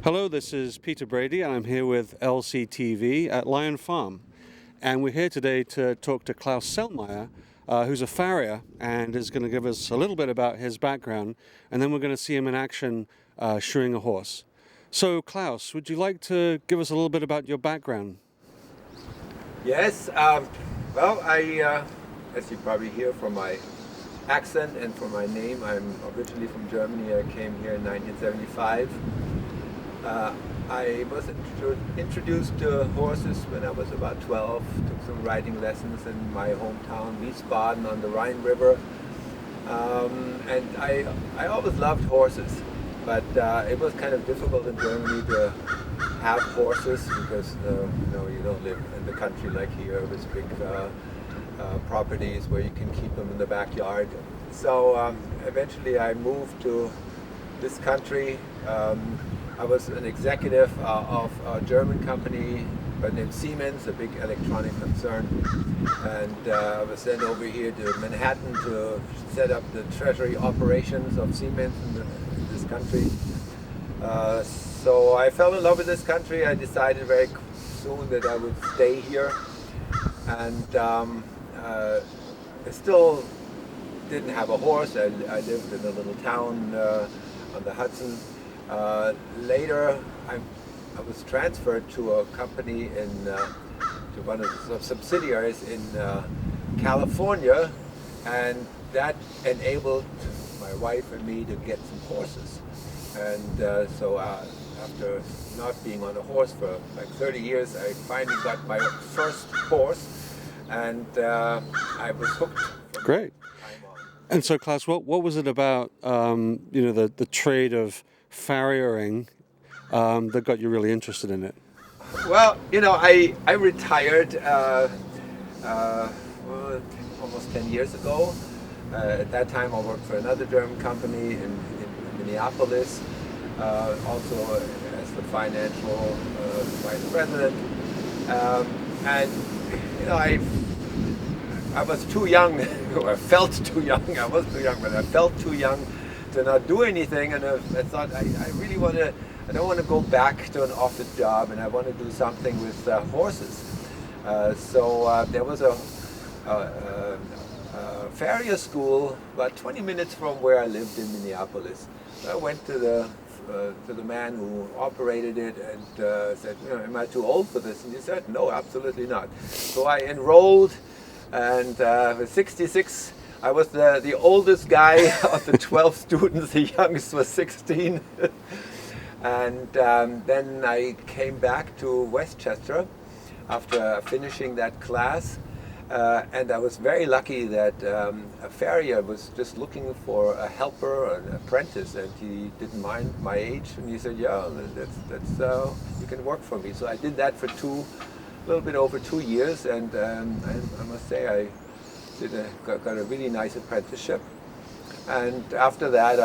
Hello, this is Peter Brady, and I'm here with LCTV at Lion Farm. And we're here today to talk to Klaus Selmayr, who's a farrier, and is going to give us a little bit about his background, and then we're going to see him in action shoeing a horse. So, Klaus, would you like to give us a little bit about your background? Yes, well, as you probably hear from my accent and from my name, I'm originally from Germany. I came here in 1975. I was introduced to horses when I was about 12, took some riding lessons in my hometown, Wiesbaden on the Rhine River. And I always loved horses, but it was kind of difficult in Germany to have horses because you don't live in the country like here with big properties where you can keep them in the backyard. So eventually I moved to this country. I was an executive of a German company by the name Siemens, a big electronic concern, and I was sent over here to Manhattan to set up the treasury operations of Siemens in this country. So I fell in love with this country. I decided very soon that I would stay here, and I still didn't have a horse. I lived in a little town on the Hudson. Later, I was transferred to a company to one of the subsidiaries in California, and that enabled my wife and me to get some horses. And so after not being on a horse for like 30 years, I finally got my first horse, and I was hooked. Great. And so, Klaus, what was it about the trade of farriering that got you really interested in it? Well, I retired almost 10 years ago. At that time, I worked for another German company in Minneapolis, also as the financial vice president. And I was too young, or I felt too young. I was too young, but I felt too young to not do anything. And I thought I really I don't want to go back to an office job, and I want to do something with horses. So there was a farrier school about 20 minutes from where I lived in Minneapolis. So I went to the man who operated it and said, am I too old for this? And he said, no, absolutely not. So I enrolled, and with 66, I was the oldest guy of the 12 students. The youngest was 16. And then I came back to Westchester after finishing that class. And I was very lucky that a farrier was just looking for a helper, an apprentice, and he didn't mind my age. And he said, yeah, that's you can work for me. So I did that for a little bit over 2 years, and I must say I got a really nice apprenticeship. And after that,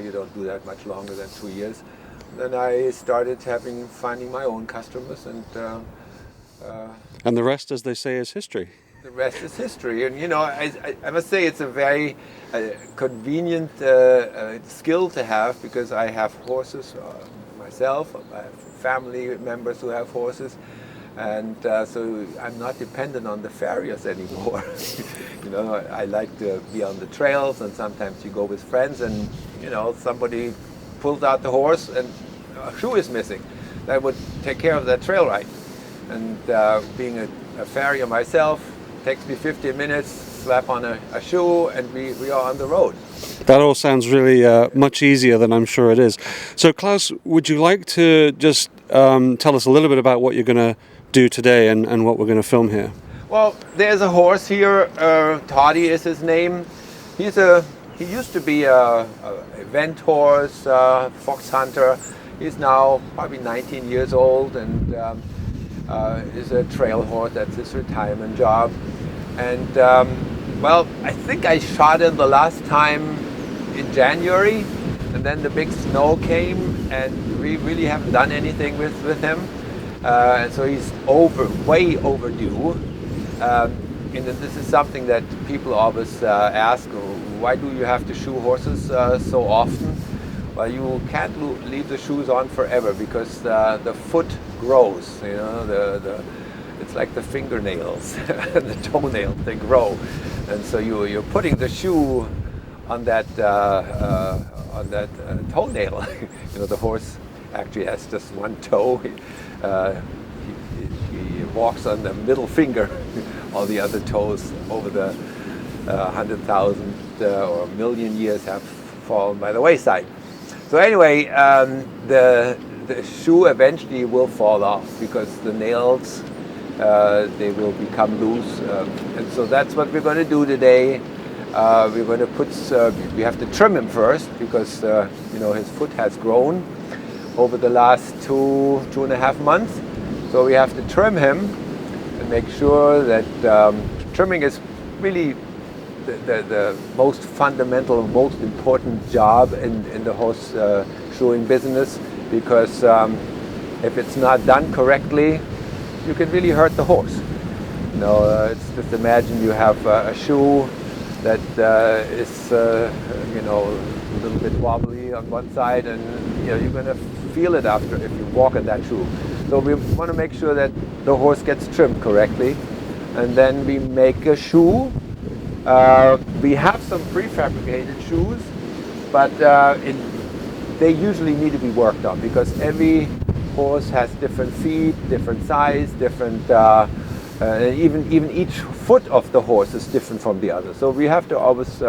you don't do that much longer than 2 years. Then I started finding my own customers, And the rest, as they say, is history. The rest is history. And I must say it's a very convenient skill to have, because I have horses myself. I have family members who have horses. And so I'm not dependent on the farriers anymore. I like to be on the trails, and sometimes you go with friends, and somebody pulls out the horse and a shoe is missing. I would take care of that trail ride. And being a farrier myself, takes me 15 minutes, slap on a shoe, and we are on the road. That all sounds really much easier than I'm sure it is. So, Klaus, would you like to just tell us a little bit about what you're going to do today and what we're going to film here? Well, there's a horse here. Toddy is his name. He used to be a event horse, fox hunter. He's now probably 19 years old, and is a trail horse. That's his retirement job. And well, I think I shot him the last time in January, and then the big snow came, and we really haven't done anything with him. And so he's way overdue. And this is something that people always ask, why do you have to shoe horses so often? Well, you can't leave the shoes on forever because the foot grows. You know, it's like the fingernails, the toenails, they grow, and so you're putting the shoe on that toenail. You know, the horse actually has just one toe. He walks on the middle finger. All the other toes over the 100,000 or million years have fallen by the wayside. So anyway, the shoe eventually will fall off because the nails, they will become loose. And so that's what we're going to do today. We're going to we have to trim him first because, you know, his foot has grown over the last 2.5 months. So we have to trim him and make sure that trimming is really the most fundamental, most important job in the horse shoeing business, because if it's not done correctly, you can really hurt the horse. You know, it's just imagine you have a shoe that is you know, a little bit wobbly on one side, and you know, you're going to feel it after if you walk in that shoe. So we want to make sure that the horse gets trimmed correctly, and then we make a shoe. We have some prefabricated shoes, but they usually need to be worked on because every horse has different feet, different size, different, even each foot of the horse is different from the other. So we have to always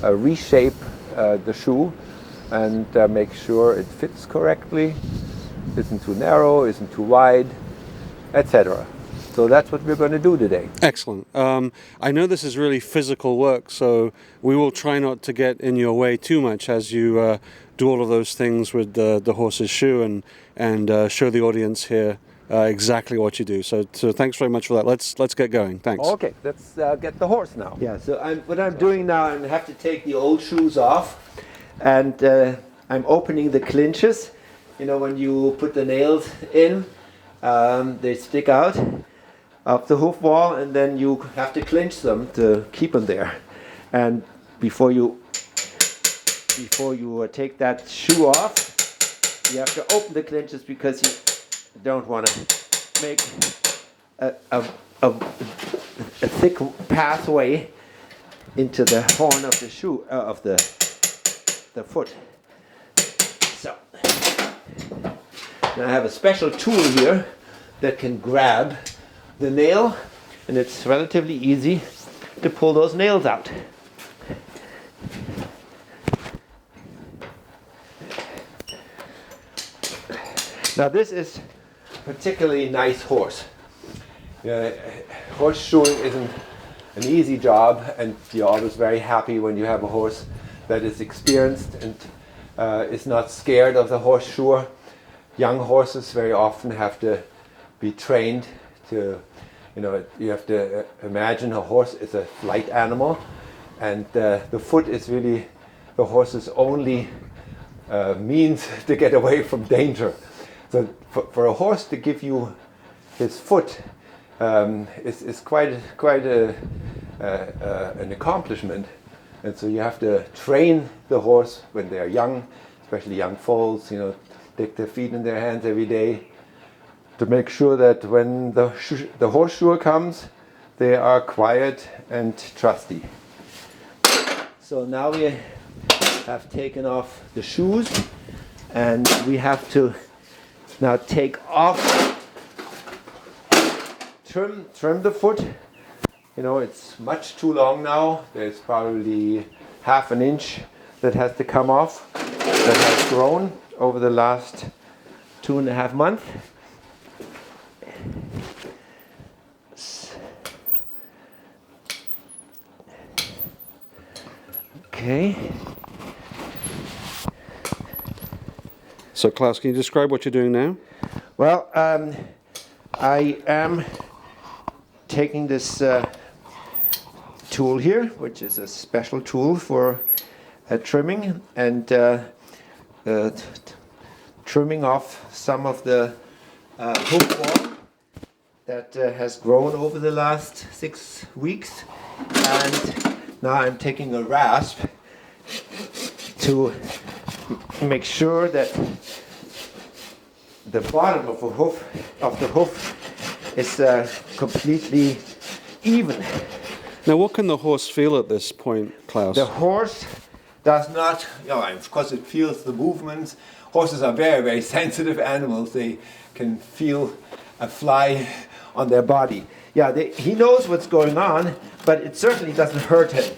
reshape the shoe and make sure it fits correctly, isn't too narrow, isn't too wide, etc. So that's what we're going to do today. Excellent. I know this is really physical work, so we will try not to get in your way too much as you do all of those things with the horse's shoe and show the audience here exactly what you do. So thanks very much for that. Let's get going. Thanks. Okay, let's get the horse now. Yeah. So what I'm doing now, I have to take the old shoes off, and I'm opening the clinches. You know, when you put the nails in, they stick out of the hoof wall, and then you have to clinch them to keep them there. And before you take that shoe off, you have to open the clinches because you don't want to make a thick pathway into the horn of the shoe of the foot. So now I have a special tool here that can grab the nail, and it's relatively easy to pull those nails out. Now this is a particularly nice horse. Horse shoeing isn't an easy job, and you're always very happy when you have a horse that is experienced and is not scared of the horseshoer. Young horses very often have to be trained to, you know, you have to imagine a horse is a flight animal, and the foot is really the horse's only means to get away from danger. So for a horse to give you his foot is quite an accomplishment, and so you have to train the horse when they are young, especially young foals. You know, take their feet in their hands every day, to make sure that when the horseshoer comes, they are quiet and trusty. So now we have taken off the shoes, and we have to now take off, trim the foot. You know, it's much too long now. There's probably half an inch that has to come off, that has grown over the last 2.5 months. Okay. So Klaus, can you describe what you're doing now? Well, I am taking this tool here, which is a special tool for trimming, and trimming off some of the hoof wall that has grown over the last 6 weeks. And now I'm taking a rasp to make sure that the bottom of the hoof is completely even. Now, what can the horse feel at this point, Klaus? The horse does not, of course it feels the movements. Horses are very, very sensitive animals. They can feel a fly on their body. Yeah, he knows what's going on, but it certainly doesn't hurt him,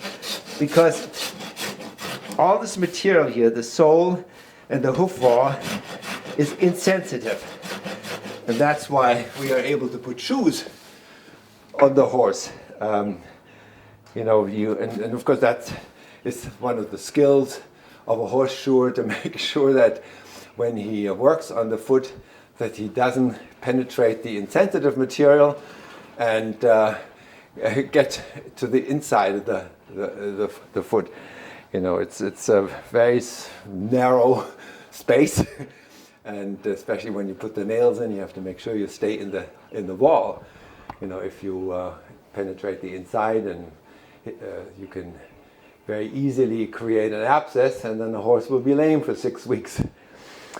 because all this material here, the sole and the hoof wall, is insensitive. And that's why we are able to put shoes on the horse. And of course that is one of the skills of a horseshoer, to make sure that when he works on the foot, that he doesn't penetrate the insensitive material and get to the inside of the foot. It's a very narrow space, and especially when you put the nails in, you have to make sure you stay in the wall. If you penetrate the inside, and you can very easily create an abscess, and then the horse will be lame for 6 weeks.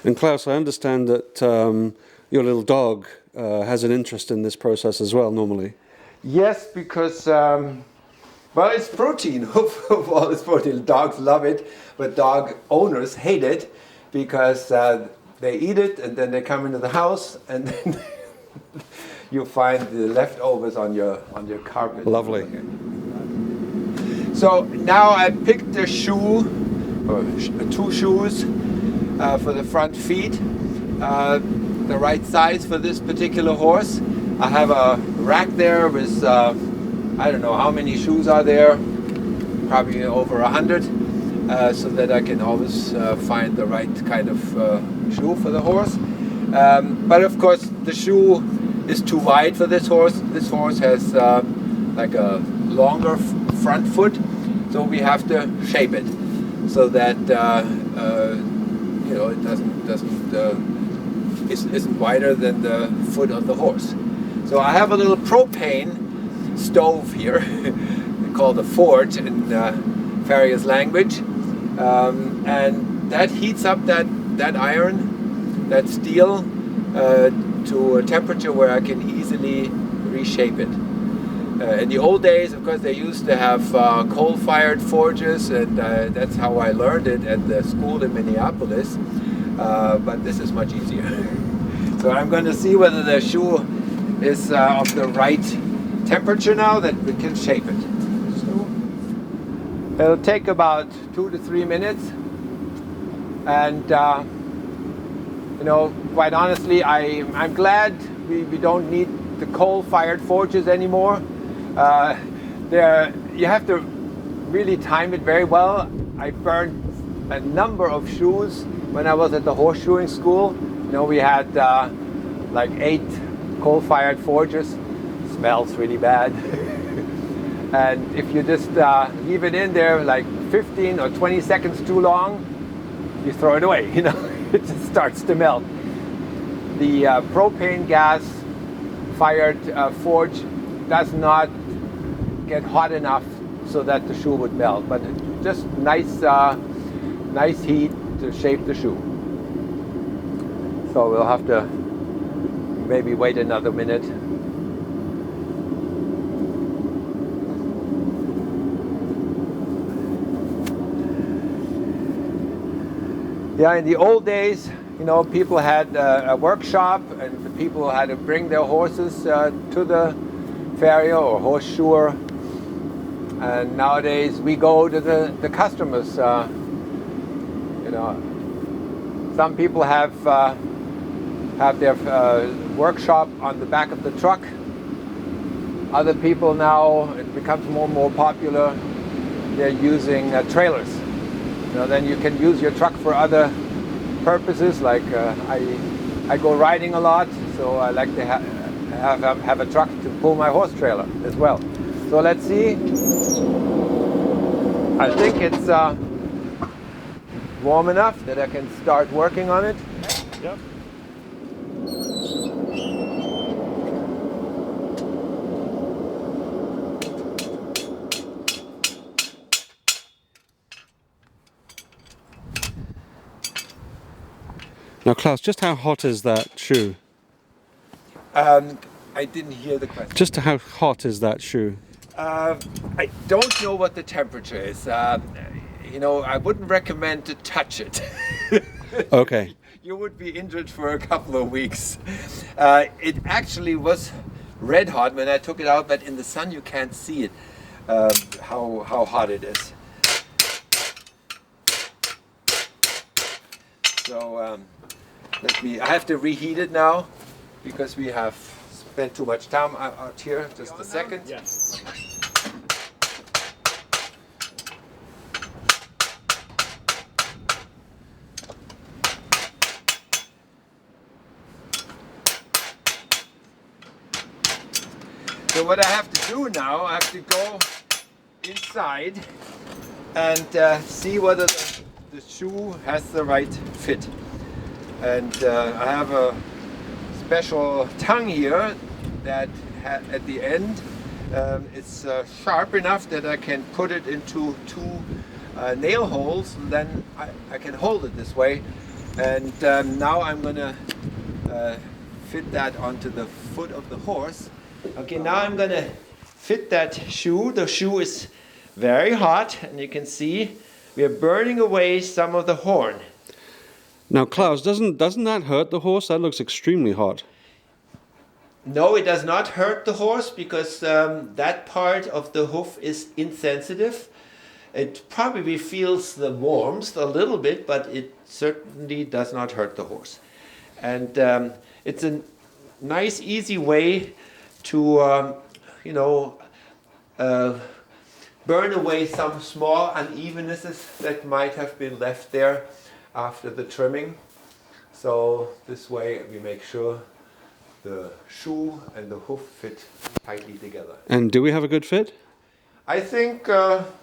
And Klaus, I understand that your little dog has an interest in this process as well, normally. Yes, because, it's protein. All this protein. Dogs love it, but dog owners hate it, because they eat it, and then they come into the house, and then you find the leftovers on your carpet. Lovely. So now I picked a shoe, or 2 shoes for the front feet, the right size for this particular horse. I have a rack there with, I don't know how many shoes are there, probably over 100, so that I can always find the right kind of shoe for the horse. But of course the shoe is too wide for this horse. This horse has like a longer front foot, so we have to shape it so that it isn't wider than the foot of the horse. So I have a little propane stove here called a forge in Farrier's language, and that heats up that iron, that steel, to a temperature where I can easily reshape it. In the old days, of course, they used to have coal-fired forges, and that's how I learned it at the school in Minneapolis. But this is much easier. So I'm going to see whether the shoe is of the right temperature now, that we can shape it. So it'll take about 2 to 3 minutes, and quite honestly, I'm glad we don't need the coal-fired forges anymore. You have to really time it very well. I burned a number of shoes when I was at the horseshoeing school. We had like 8 coal-fired forges. Smells really bad. And if you just leave it in there like 15 or 20 seconds too long, you throw it away. It just starts to melt. The propane gas fired forge does not get hot enough so that the shoe would melt, but just nice heat to shape the shoe. So we'll have to maybe wait another minute. Yeah, in the old days, people had a workshop, and the people had to bring their horses to the farrier or horseshoer. And nowadays we go to the customers. Some people have their workshop on the back of the truck. Other people now, it becomes more and more popular, they're using trailers. Then you can use your truck for other purposes. Like I go riding a lot, so I like to have a truck to pull my horse trailer as well. So let's see. I think it's warm enough that I can start working on it. Yep. Now, Klaus, just how hot is that shoe? I didn't hear the question. Just how hot is that shoe? I don't know what the temperature is. I wouldn't recommend to touch it. Okay. You would be injured for a couple of weeks. It actually was red hot when I took it out, but in the sun you can't see it, how hot it is. So I have to reheat it now because we have spent too much time out here. Just a second. Yes. So what I have to do now, I have to go inside and see whether the shoe has the right fit. And I have a special tongue here that at the end it's sharp enough that I can put it into two nail holes, and then I can hold it this way. And now I'm going to fit that onto the foot of the horse. Okay, now I'm going to fit that shoe. The shoe is very hot, and you can see we are burning away some of the horn. Now, Klaus, doesn't that hurt the horse? That looks extremely hot. No, it does not hurt the horse because that part of the hoof is insensitive. It probably feels the warmth a little bit, but it certainly does not hurt the horse. And it's a nice, easy way to, burn away some small unevenness that might have been left there after the trimming. So this way we make sure the shoe and the hoof fit tightly together. And do we have a good fit? I think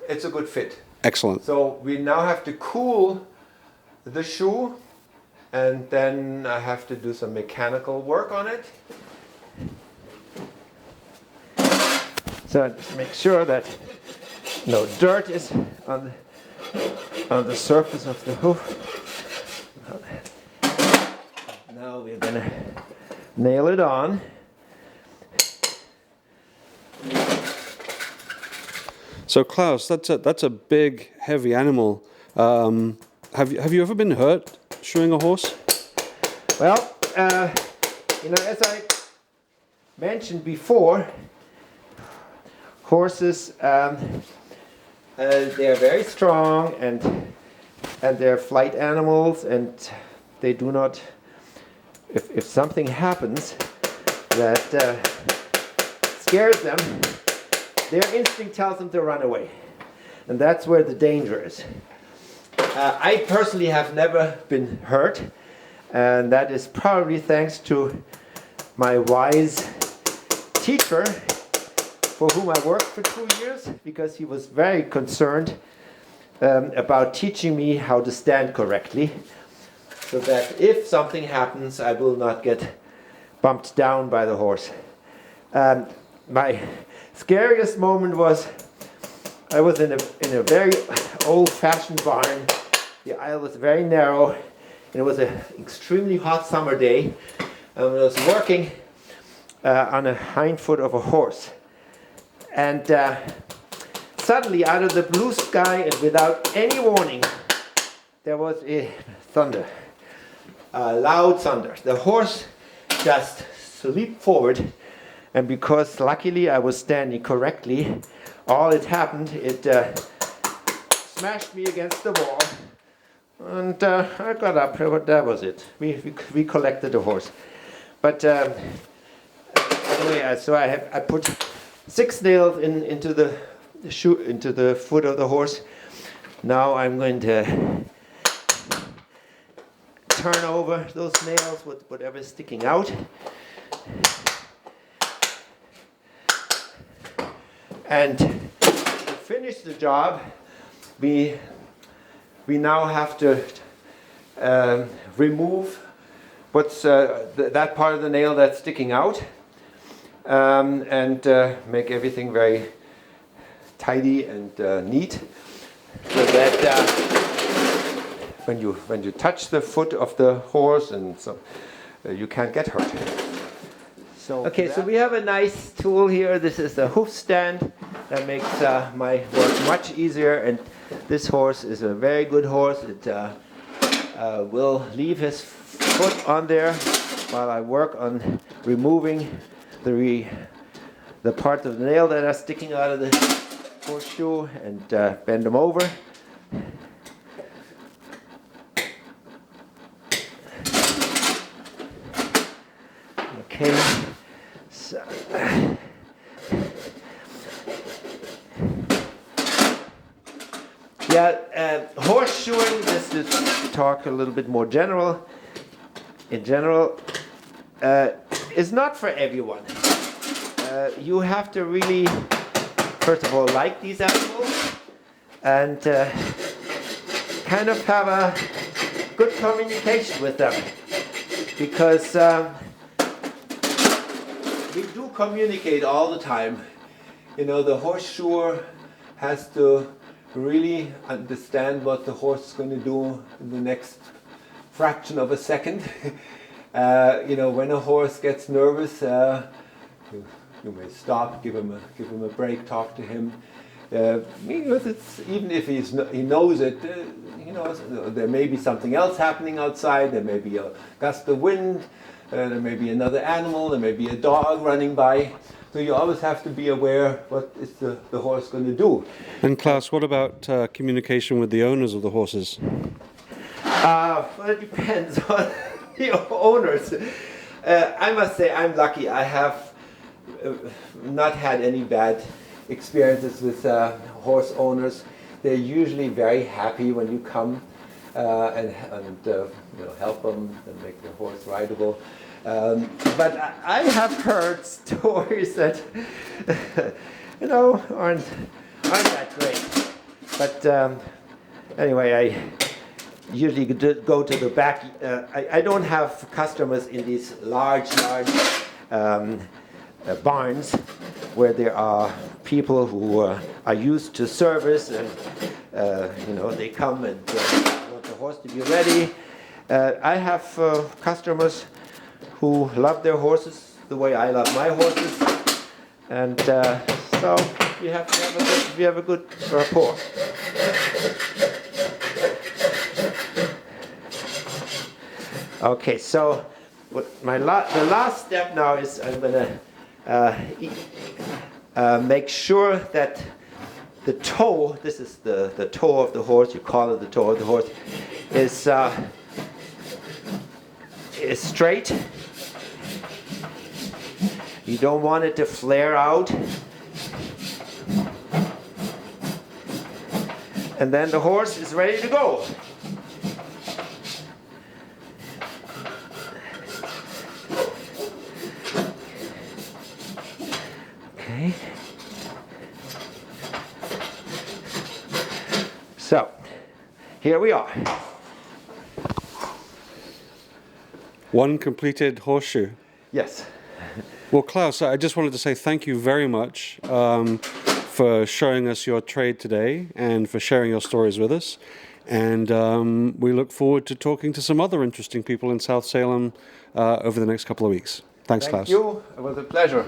it's a good fit. Excellent. So we now have to cool the shoe, and then I have to do some mechanical work on it. So just make sure that no dirt is on the surface of the hoof. Now we're gonna nail it on. So, Klaus, that's a big, heavy animal. Have you ever been hurt shoeing a horse? Well, as I mentioned before, horses they are very strong and they're flight animals, and they do not. If something happens that scares them, their instinct tells them to run away, and that's where the danger is. I personally have never been hurt, and that is probably thanks to my wise teacher, for whom I worked for 2 years, because he was very concerned about teaching me how to stand correctly, so that if something happens, I will not get bumped down by the horse. My scariest moment was I was in a very old-fashioned barn. The aisle was very narrow, and it was an extremely hot summer day. And I was working on a hind foot of a horse. And suddenly, out of the blue sky and without any warning, there was a thunder, a loud thunder. The horse just leaped forward, and because luckily I was standing correctly, all it happened, it smashed me against the wall, and I got up. That was it. We collected the horse. But anyway, so I put 6 nails into the shoe, into the foot of the horse. Now I'm going to turn over those nails with whatever's sticking out. And to finish the job, we now have to remove what's that part of the nail that's sticking out, and make everything very tidy and neat, so that when you touch the foot of the horse, and so you can't get hurt. So so we have a nice tool here. This is a hoof stand that makes my work much easier. And this horse is a very good horse. It will leave his foot on there while I work on removing the part of the nail that are sticking out of the horseshoe, and bend them over. Okay. So. Horseshoeing, just to talk a little bit more general, is not for everyone. You have to really, first of all, like these animals, and kind of have a good communication with them, because we do communicate all the time. The horseshoer has to really understand what the horse is going to do in the next fraction of a second. When a horse gets nervous, you may stop, give him a break, talk to him. Because even if he knows it, there may be something else happening outside. There may be a gust of wind. There may be another animal. There may be a dog running by. So you always have to be aware what is the horse going to do. And Klaus, what about communication with the owners of the horses? Well, it depends on the owners. I must say I'm lucky. I have not had any bad experiences with horse owners. They're usually very happy when you come and help them and make the horse rideable. But I have heard stories that aren't that great. But anyway, I usually go to the back. I don't have customers in these large barns where there are people who are used to service, and they come and want the horse to be ready. I have customers who love their horses the way I love my horses, and so we have a good rapport. Okay, so the last step now is I'm going to make sure that the toe, this is the toe of the horse, you call it the toe of the horse, is straight. You don't want it to flare out. And then the horse is ready to go. Okay. So, here we are. One completed horseshoe. Yes. Well, Klaus, I just wanted to say thank you very much for showing us your trade today and for sharing your stories with us. And we look forward to talking to some other interesting people in South Salem over the next couple of weeks. Thanks, Klaus. Thank you. It was a pleasure.